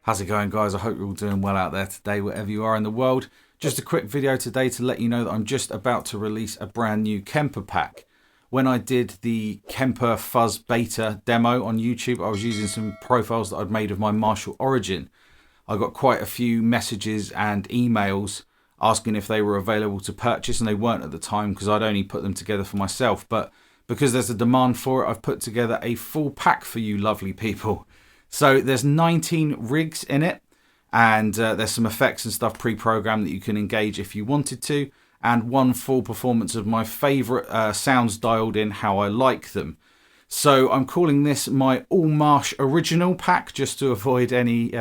How's it going, guys? I hope you're all doing well out there today, wherever you are in the world. Just a quick video today to let you know that I'm just about to release a brand new Kemper pack. When I did the Kemper Fuzz beta demo on YouTube, I was using some profiles that I'd made of my Marshall Origin. I got quite a few messages and emails asking if they were available to purchase, and they weren't at the time because I'd only put them together for myself. But because there's a demand for it, I've put together a full pack for you lovely people. So there's 19 rigs in it, and there's some effects and stuff pre-programmed that you can engage if you wanted to, and one full performance of my favourite sounds dialed in how I like them. So I'm calling this my AllMarsh original pack, just to avoid any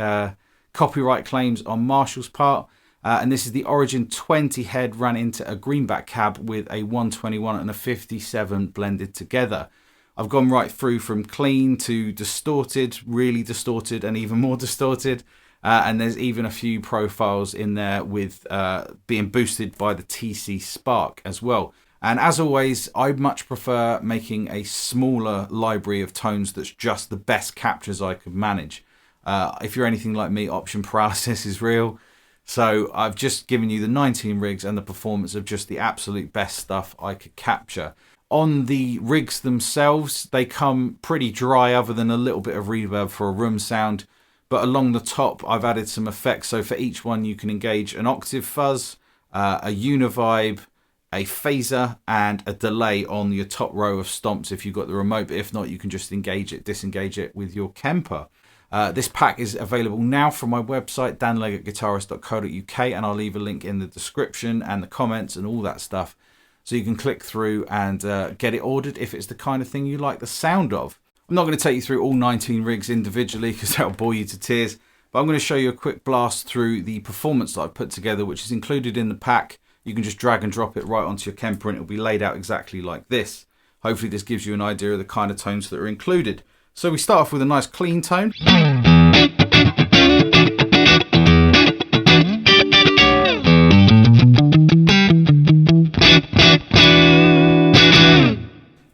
copyright claims on Marshall's part. And this is the Origin 20 head ran into a greenback cab with a 121 and a 57 blended together. I've gone right through from clean to distorted, really distorted, and even more distorted. And there's even a few profiles in there with being boosted by the TC Spark as well. And as always, I much prefer making a smaller library of tones that's just the best captures I could manage. If you're anything like me, option paralysis is real. So I've just given you the 19 rigs and the performance of just the absolute best stuff I could capture. On the rigs themselves, they come pretty dry other than a little bit of reverb for a room sound. But along the top, I've added some effects. So for each one, you can engage an octave fuzz, a univibe, a phaser, and a delay on your top row of stomps if you've got the remote. But if not, you can just engage it, disengage it with your Kemper. This pack is available now from my website, danleggattguitarist.co.uk, and I'll leave a link in the description and the comments and all that stuff. So you can click through and get it ordered if it's the kind of thing you like the sound of. I'm not going to take you through all 19 rigs individually because that'll bore you to tears. But I'm going to show you a quick blast through the performance that I've put together, which is included in the pack. You can just drag and drop it right onto your Kemper and it'll be laid out exactly like this. Hopefully this gives you an idea of the kind of tones that are included. So we start off with a nice clean tone.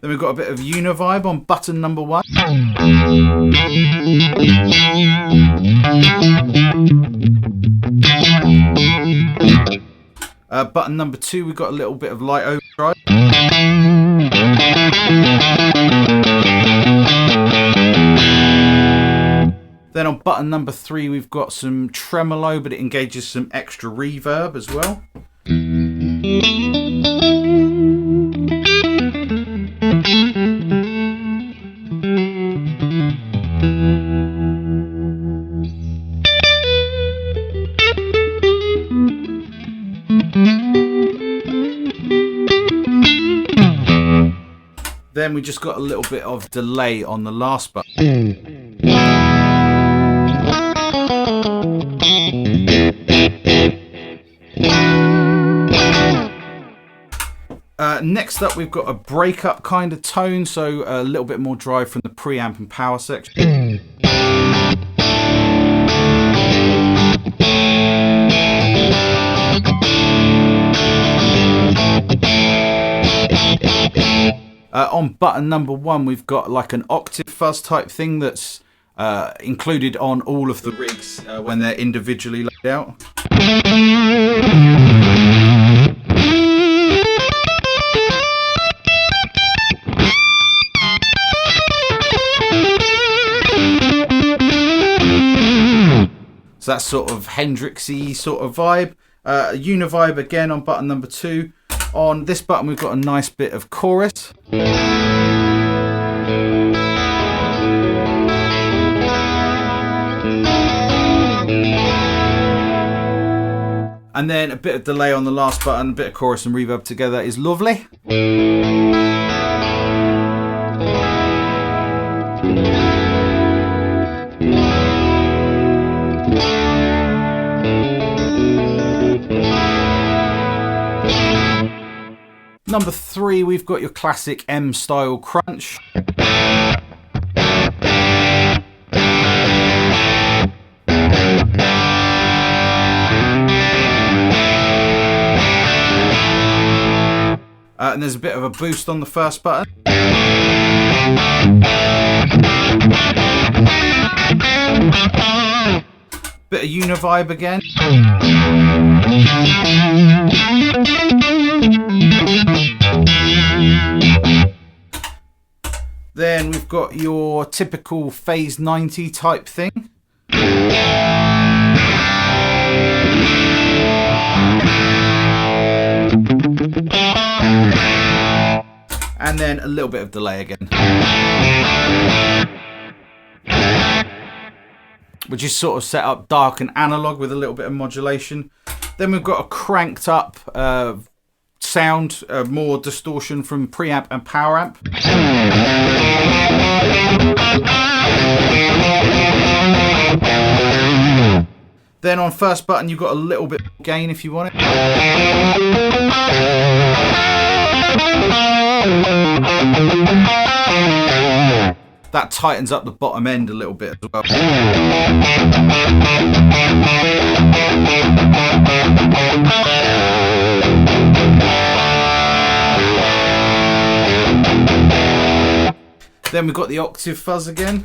Then we've got a bit of univibe on button number 1. Button number 2, we've got a little bit of light overdrive. Then on button number 3, we've got some tremolo, but it engages some extra reverb as well. Then we just got a little bit of delay on the last button. Next up, we've got a breakup kind of tone, so a little bit more drive from the preamp and power section. On button number 1, we've got like an octave fuzz type thing that's included on all of the rigs when they're individually laid out. So So that's sort of Hendrixy sort of vibe. Univibe again on button number 2. On this button we've got a nice bit of chorus. And then a bit of delay on the last button, a bit of chorus and reverb together is lovely. Number 3, we've got your classic M style crunch. And there's a bit of a boost on the first button. Bit of univibe again. Then we've got your typical phase 90 type thing. And then a little bit of delay again, which is sort of set up dark and analog with a little bit of modulation. Then we've got a cranked up sound, more distortion from preamp and power amp. Then on first button you've got a little bit more gain if you want it. That tightens up the bottom end a little bit as well. Then we've got the octave fuzz again.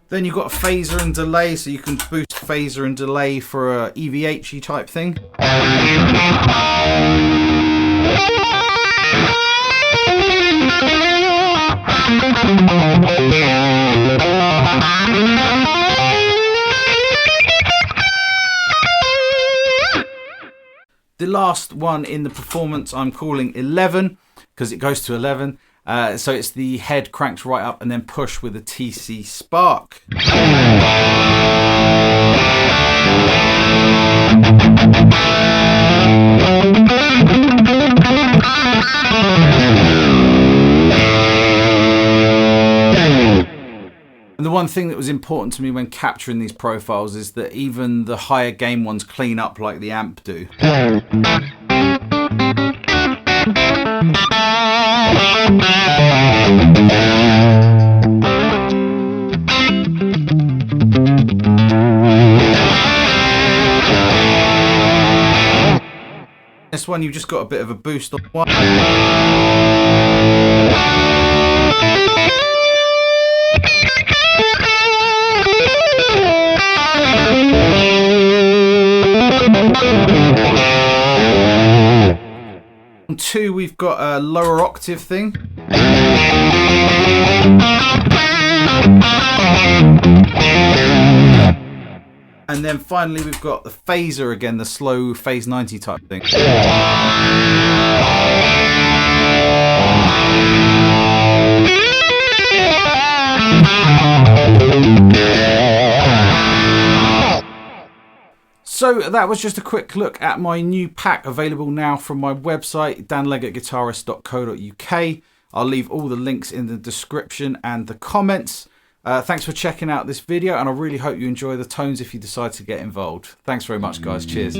Then you've got a phaser and delay, so you can boost phaser and delay for a EVH-y type thing. The last one in the performance I'm calling 11 because it goes to 11. So it's the head cranked right up and then push with a TC Spark. And the one thing that was important to me when capturing these profiles is that even the higher gain ones clean up like the amp do. This one you've just got a bit of a boost on one. On 2 we've got a lower octave thing. And then finally we've got the phaser again, the slow phase 90 type thing. So that was just a quick look at my new pack available now from my website, danleggattguitarist.co.uk. I'll leave all the links in the description and the comments. Thanks for checking out this video, and I really hope you enjoy the tones if you decide to get involved. Thanks very much, guys. Cheers.